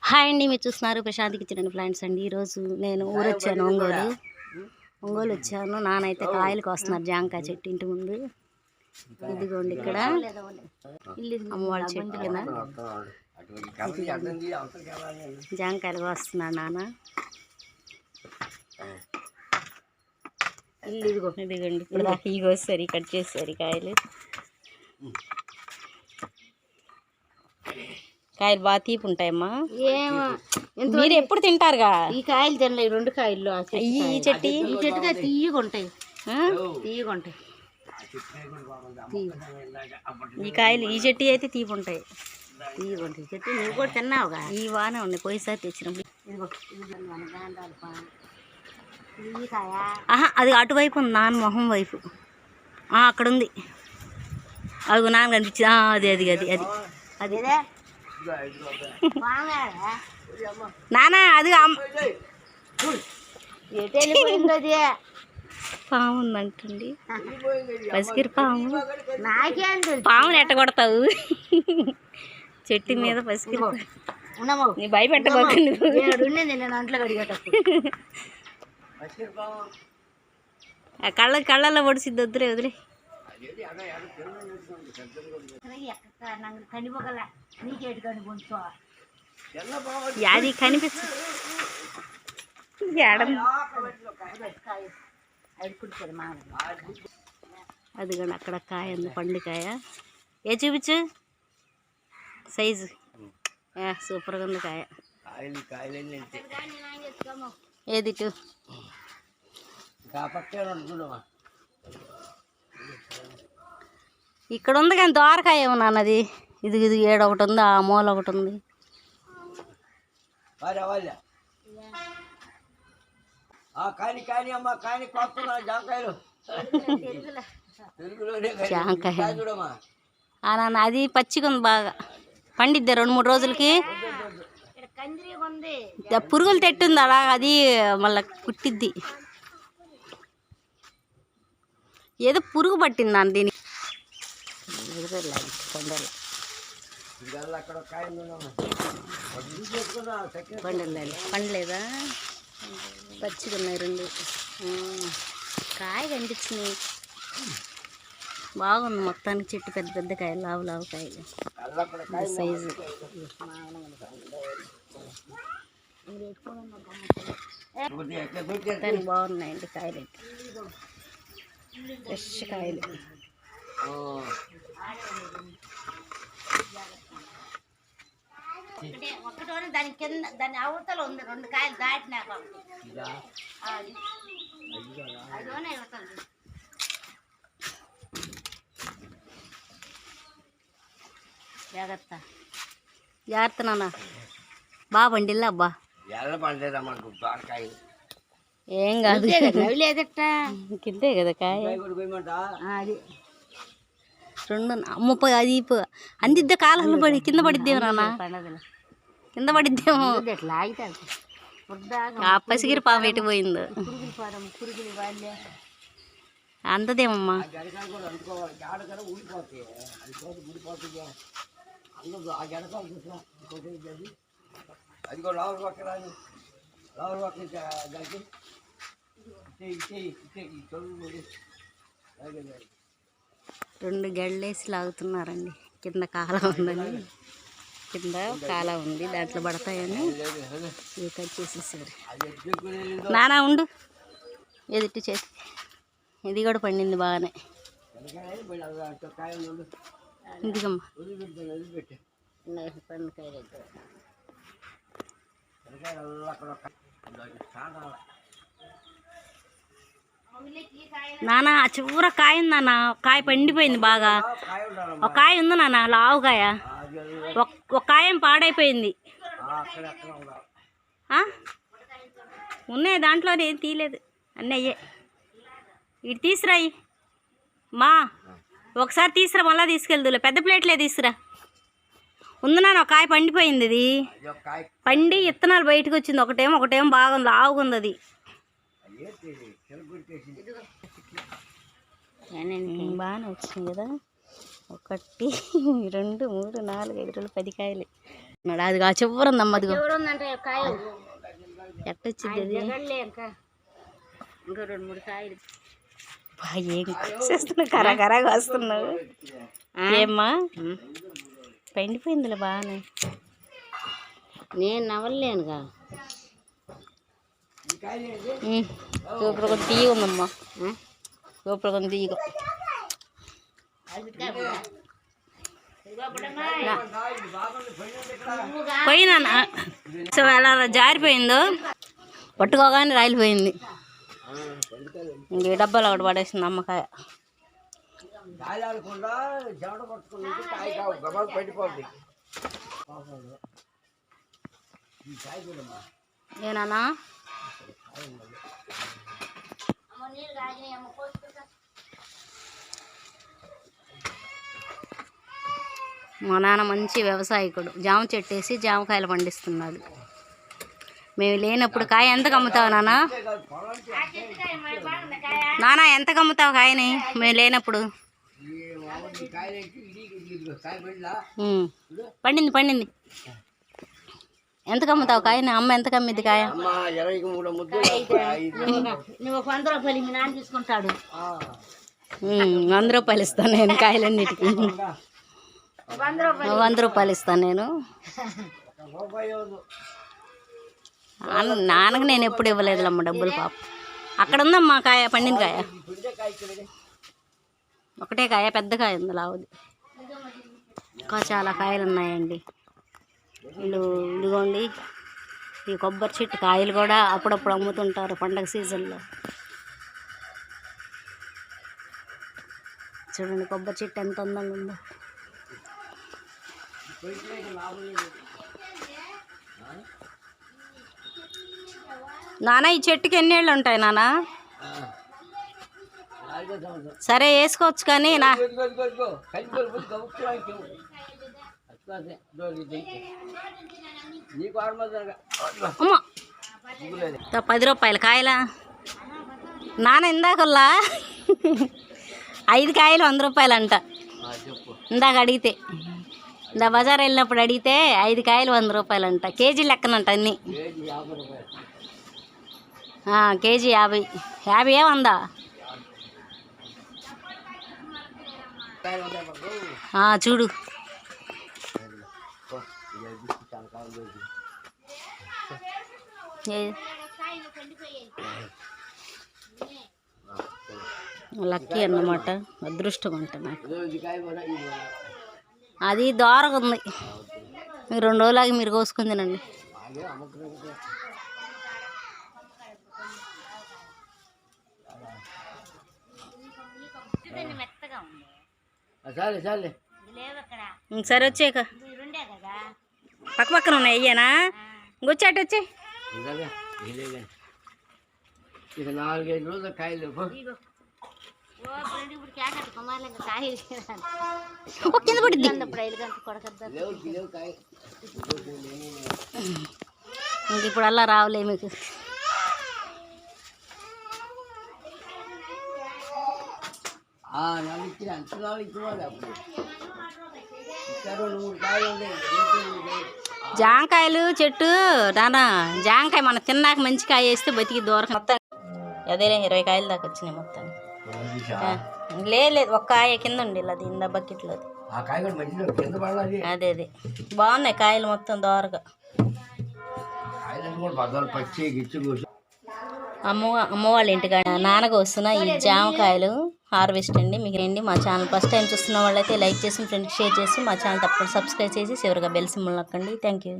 Hi అండి, మీరు చూస్తున్నారు ప్రశాంత్ కిచెన్ అండ్ ప్లాంట్స్ అండి. ఈరోజు నేను ఊరొచ్చాను, ఒంగోలు వచ్చాను. నానైతే కాయలు కోస్తున్నారు జాంకాయ చెట్టు ఇంటి ముందు. ఇదిగోండి ఇక్కడ అమ్మవాళ్ళ చెట్టు కింద జాంకాయలు కోస్తున్నాడు నాన్న. ఇదిగోండి ఇప్పుడు ఇవి వస్తారు, కట్ చేస్తారు కాయలు. కాయలు బాగా తీపి ఉంటాయమ్మా. మీరు ఎప్పుడు తింటారుగా ఈ కాయలు తినలేదు, రెండు కాయలు ఈ చెట్టుగా తీయగా ఉంటాయి, తీయగా ఉంటాయి ఈ కాయలు. ఈ చెట్టు అయితే తీపి ఉంటాయి, తీయగా ఉంటాయి చెట్టు. నువ్వు కూడా తిన్నావుగా. ఈ వానే ఉన్నాయి, పోయిసారి తెచ్చినప్పుడు. ఆహా, అది అటువైపు ఉంది, నాన్న మొహం వైపు. అక్కడ ఉంది, అది నాన్న కనిపించింది. అది అది అది అది అది నానా, అది పాము ఉందంటండి. పసిగిరి పాము. పాముని ఎట్టగొడతావు చెట్టు మీద? పసిగిరి నీ భయపెట్టబోకండి. కళ్ళల్లో పొడిసిద్ది, వద్దులే వదిలే. అది కనిపిస్తుంది. అదిగోండి అక్కడ కాయ ఉంది, పండుకాయ. చూపించు సైజు. సూపర్గా ఉంది కాయ. ఏది ఇక్కడ ఉంది కానీ దోరకాయ ఏమో నాన్నది. ఇది ఇది ఏడు ఒకటి ఉంది, ఆ మూల ఒకటి ఉంది. జాంకాయ నాన్న, అది పచ్చిగా ఉంది బాగా. పండిద్ది 2-3 రోజులకి. పురుగులు తెట్టుంది అలా, అది మళ్ళీ కుట్టిద్ది. ఏదో పురుగు పట్టింది నాన్న దీనికి. పండలేదా? పచ్చిగా ఉన్నాయి రెండు. కాయ కనిపించినాయి, బాగుంది మొత్తానికి చెట్టు. పెద్ద పెద్ద కాయలు, లావు లావు కాయలు, సైజు. మొత్తానికి బాగున్నాయండి కాయలు అయితే, ఫ్రెష్ కాయలు. ఒకటోనే దాని కింద, దాని అవతల ఉంది 2 కాయలు దాటినాక. జాగ్రత్త జాగ్రత్త నాన్న. బాగా పండిల్లా అబ్బా. ఏం కాదు, లేదట కిందే కదా కాయ. అది 2 అది అందిద్దే కాలంలో పడి కింద పడిద్దేమో నాన్న, కింద పడిద్దేమో. పసిగిరి పాము ఎటు పోయిందో అందదేమమ్మా. రెండు గళ్ళేసి లాగుతున్నారండి. కింద కాలం ఉందని, కింద కాలం ఉంది, దాంట్లో పడతాయని ఇవి కట్ చేసేసారు. నానా ఉండు, ఎదుటి చేతి. ఇది కూడా పండింది బాగానే. ఇందుకమ్మా నాన్న. చివర కాయ ఉంది నాన్న, కాయ పండిపోయింది బాగా. ఒక కాయ ఉంది నాన్న, లావు కాయ. ఒక కాయ ఏం పాడైపోయింది. ఉన్నాయి దాంట్లో, ఏం తీయలేదు, అన్నీ అయ్యే. ఇటు తీసురాయి మా, ఒకసారి తీసురా, మళ్ళీ తీసుకెళ్దులే. పెద్ద ప్లేట్లే తీసురా. ఉంది నాన్న, ఒక కాయ పండిపోయింది. ఇది పండి ఇత్తనాలు బయటకు వచ్చింది. ఒకటేమో బాగా లావుగా ఉంది. అది బాగానే వచ్చింది కదా. 1 2 3 4 5 10 కాయలు. అది ఆ చివరి ఉందమ్మ అదిగో. ఎవరుందంటే కాయ ఎట్టొచ్చింది అది? జగళ్ళే ఇంకా ఇంకో 2-3 కాయలు. ఏం చేస్తున్నావు, కరకరగా వస్తున్నావు ఏమ్మా? పండిపోయిందిలే బాగానే. నేను నవ్వలేనుగా. సూపర్ కొంచెం తీయ ఉందమ్మా, సూపర్ కొంచెం తీయగా. పోయినా సో ఎలా జారిపోయిందో, పట్టుకోగానే రాలిపోయింది. ఇంక డబ్బాలు ఒకటి పడేసింది అమ్మకాయ. ఏనా మా నాన్న మంచి వ్యవసాయకుడు, జామ చెట్టు వేసి జామకాయలు పండిస్తున్నాడు. మేము లేనప్పుడు కాయ ఎంతకు అమ్ముతావు నాన్న? నాన్న ఎంతకు అమ్ముతావు కాయని మేము లేనప్పుడు? పండింది పండింది. ఎంతకు అమ్ముతావు కాయని? అమ్మ ఎంతకు అమ్మిద్ది కాయ? నువ్వు 100 రూపాయలు మీ నాన్న తీసుకుంటాడు. 100 రూపాయలు ఇస్తాను నేను కాయలన్నిటికీ. 100 రూపాయలు ఇస్తాను నేను. నాన్నకు నేను ఎప్పుడు ఇవ్వలేదులమ్మ డబ్బులు పాప. అక్కడ ఉందమ్మా కాయ, పండింది కాయ, ఒకటే కాయ, పెద్ద కాయ ఉంది లావుది. ఇంకా చాలా కాయలు ఉన్నాయండి. ఇదిగోండి ఈ కొబ్బరి చెట్టు కాయలు కూడా అప్పుడప్పుడు అమ్ముతుంటారు పండగ సీజన్లో. చూడండి కొబ్బరి చెట్టు ఎంత అందంగా ఉందో. నాన్న ఈ చెట్టుకి ఎన్ని ఏళ్ళు ఉంటాయి నాన్న? సరే వేసుకోవచ్చు కానీ నా అమ్మ 10 రూపాయలు కాయలా నాన్న? ఇందాకల్లా 5 కాయలు 100 రూపాయలు అంట. ఇందాక అడిగితే, ఇందా బజార్ వెళ్ళినప్పుడు అడిగితే 5 కాయలు 100 రూపాయలు అంట. కేజీ లెక్కనంట అన్నీ. కేజీ 50. 50 100? చూడు లక్కీ అన్నమాట, అదృష్టం అంట నాకు. అది దోరగా ఉంది. మీరు 2 రోజులాగి మీరు కోసుకుని తినండి. సరే వచ్చాక పక్క పక్కన ఉన్నాయి అయ్యానా? ఇంకొచ్చాట వచ్చాయి. కింద పడుద్ది. ఇంక ఇప్పుడు అలా రావులే మీకు. జాంకాయలు చెట్టు నాన్న, జాంకాయ మనం తిన్నాక మంచి కాయ వేస్తే బతికి దూరం మొత్తం. అదేలే 20 కాయలు దాకా వచ్చినాయి మొత్తం. లేదు ఒక కాయ కింద ఉండి అది ఇంద బకెట్లో. అదే అదే బాగున్నాయి కాయలు మొత్తం దోరగా. అమ్మ వాళ్ళ ఇంటికాడ నాన్నగా వస్తున్న ఈ జామకాయలు హార్వెస్ట్ అండి. మీకు రండి మా ఛానల్ ఫస్ట్ టైం చూస్తున్న వాళ్ళైతే లైక్ చేసి ఫ్రెండ్కి షేర్ చేసి మా ఛానల్ తప్పకుండా సబ్స్క్రైబ్ చేసి చివరిగా బెల్ సింబల్ నొక్కండి. Thank you.